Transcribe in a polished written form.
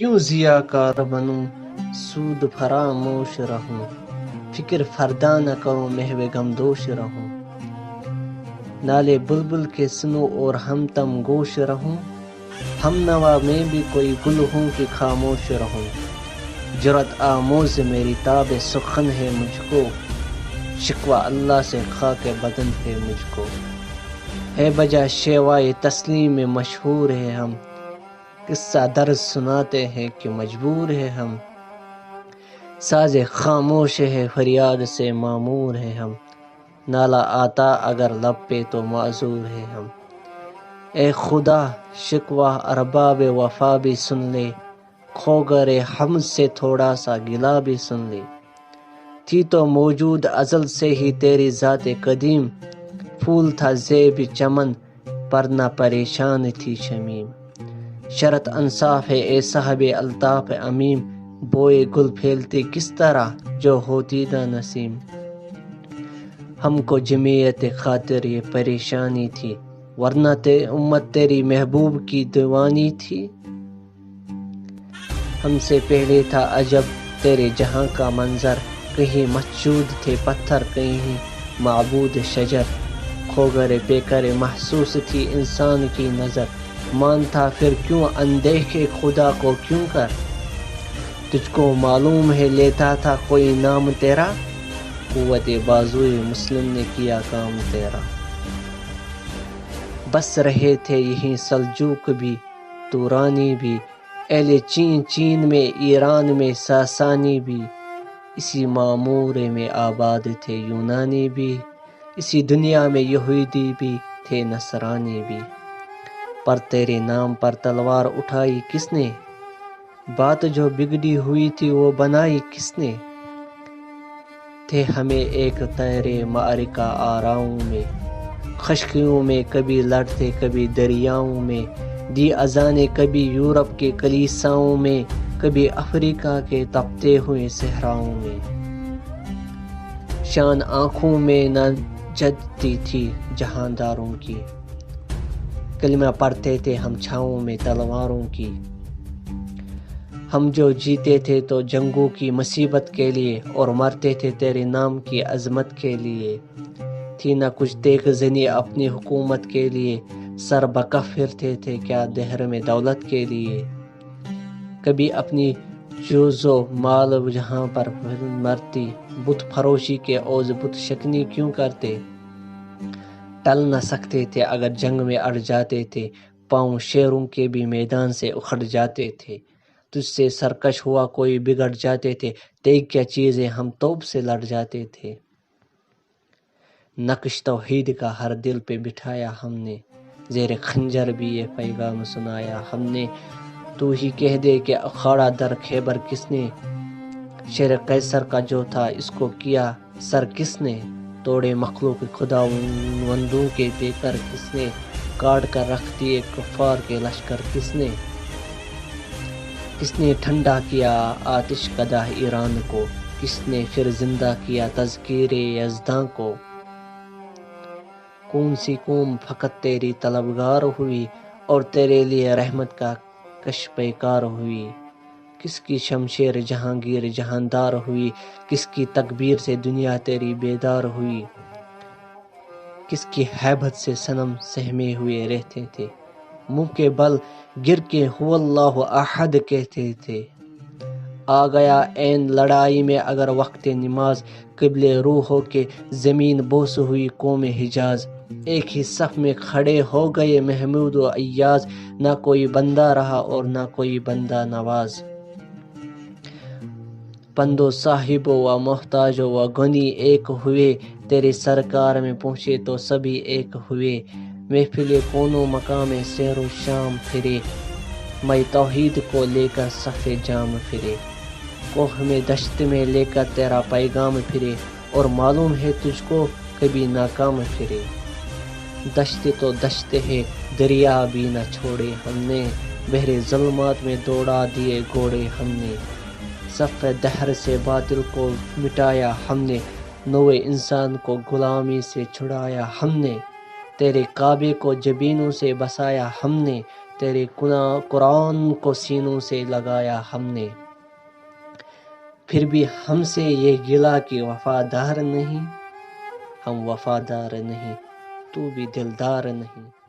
کیوں ضیاء کار بنوں سود فراموش رہوں، فکر فردا نہ کروں محو غم دوش رہوں، نالے بلبل کے سنو اور ہم تم گوش رہوں، ہم نوا میں بھی کوئی گل ہوں کہ خاموش رہوں، جرأت آموز میری تاب سخن ہے مجھ کو، شکوہ اللہ سے خاک بدن ہے مجھ کو، ہے بجا شیوائے تسلیم میں مشہور ہے ہم، قصہ درد سناتے ہیں کہ مجبور ہے ہم، ساز خاموش ہے فریاد سے معمور ہے ہم، نالہ آتا اگر لب پہ تو معذور ہے ہم، اے خدا شکوہ ارباب وفا بھی سن لے، کھو گرے حمد سے تھوڑا سا گلہ بھی سن لے، تھی تو موجود ازل سے ہی تیری ذات قدیم، پھول تھا زیب چمن پر نہ پریشان تھی شمیم، شرط انصاف ہے اے صاحب الطاف امیم، بوئے گل پھیلتے کس طرح جو ہوتی نہ نسیم، ہم کو جمعیت خاطر یہ پریشانی تھی، ورنہ امت تیری محبوب کی دیوانی تھی، ہم سے پہلے تھا عجب تیرے جہاں کا منظر، کہیں مسجود تھے پتھر کہیں معبود شجر، کھو گرے پیکر محسوس تھی انسان کی نظر، مان تھا پھر کیوں اندیکھے خدا کو کیوں کر، تجھ کو معلوم ہے لیتا تھا کوئی نام تیرا، قوت بازوئے مسلم نے کیا کام تیرا، بس رہے تھے یہیں سلجوق بھی تورانی بھی، اہل چین میں ایران میں ساسانی بھی، اسی معمورے میں آباد تھے یونانی بھی، اسی دنیا میں یہودی بھی تھے نصرانی بھی، پر تیرے نام پر تلوار اٹھائی کس نے، بات جو بگڑی ہوئی تھی وہ بنائی کس نے، تھے ہمیں ایک تیرے معرکہ آراؤں میں، خشکیوں میں کبھی لڑتے کبھی دریاؤں میں، دی اذانیں کبھی یورپ کے کلیساؤں میں، کبھی افریقہ کے تپتے ہوئے صحراؤں میں، شان آنکھوں میں نہ جھجتی تھی جہانداروں کی، کلمہ پڑھتے تھے ہم چھاؤں میں تلواروں کی، ہم جو جیتے تھے تو جنگوں کی مصیبت کے لیے، اور مرتے تھے تیرے نام کی عظمت کے لیے، تھی نہ کچھ دیکھ زنی اپنی حکومت کے لیے، سر بکف پھرتے تھے کیا دہر میں دولت کے لیے، کبھی اپنی جوز و مال جہاں پر مرتی، بت فروشی کے عوض بت شکنی کیوں کرتے، ٹل نہ سکتے تھے اگر جنگ میں اڑ جاتے تھے، پاؤں شیروں کے بھی میدان سے اکھڑ جاتے تھے، تجھ سے سرکش ہوا کوئی بگڑ جاتے تھے، دیکھ کیا چیزیں ہم توپ سے لڑ جاتے تھے، نقش توحید کا ہر دل پہ بٹھایا ہم نے، زیر خنجر بھی یہ پیغام سنایا ہم نے، تو ہی کہہ دے کہ اکھاڑا در خیبر کس نے، شیر قیصر کا جو تھا اس کو کیا سر کس نے، توڑے مخلوق خداوندوں کے پیکر کس نے، کاٹ کر رکھ دیے کفار کے لشکر کس نے ٹھنڈا کیا آتش قدح ایران کو، کس نے پھر زندہ کیا تذکیر یزداں کو، کون سی قوم فقط تیری طلبگار ہوئی، اور تیرے لیے رحمت کا کش پیکار ہوئی، کس کی شمشیر جہانگیر جہاندار ہوئی، کس کی تکبیر سے دنیا تیری بیدار ہوئی، کس کی ہیبت سے صنم سہمے ہوئے رہتے تھے، منہ کے بل گر کے هو اللہ احد کہتے تھے، آ گیا عین لڑائی میں اگر وقت نماز، قبل روح ہو کے زمین بوس ہوئی قوم حجاز، ایک ہی صف میں کھڑے ہو گئے محمود و ایاز، نہ کوئی بندہ رہا اور نہ کوئی بندہ نواز، بندو صاحب و محتاج و غنی ایک ہوئے، تیرے سرکار میں پہنچے تو سبھی ایک ہوئے، محفل کون و مقام سیر و شام پھرے، میں توحید کو لے کر صف جام پھرے، کوہ میں دشت میں لے کر تیرا پیغام پھرے، اور معلوم ہے تجھ کو کبھی ناکام پھرے، دشت تو دشت ہے دریا بھی نہ چھوڑے ہم نے، بحر ظلمات میں دوڑا دیے گھوڑے ہم نے، صف دہر سے باطل کو مٹایا ہم نے، نوع انسان کو غلامی سے چھڑایا ہم نے، تیرے کعبے کو جبینوں سے بسایا ہم نے، تیرے قرآن کو سینوں سے لگایا ہم نے، پھر بھی ہم سے یہ گلہ کہ وفادار نہیں، ہم وفادار نہیں، تو بھی دلدار نہیں۔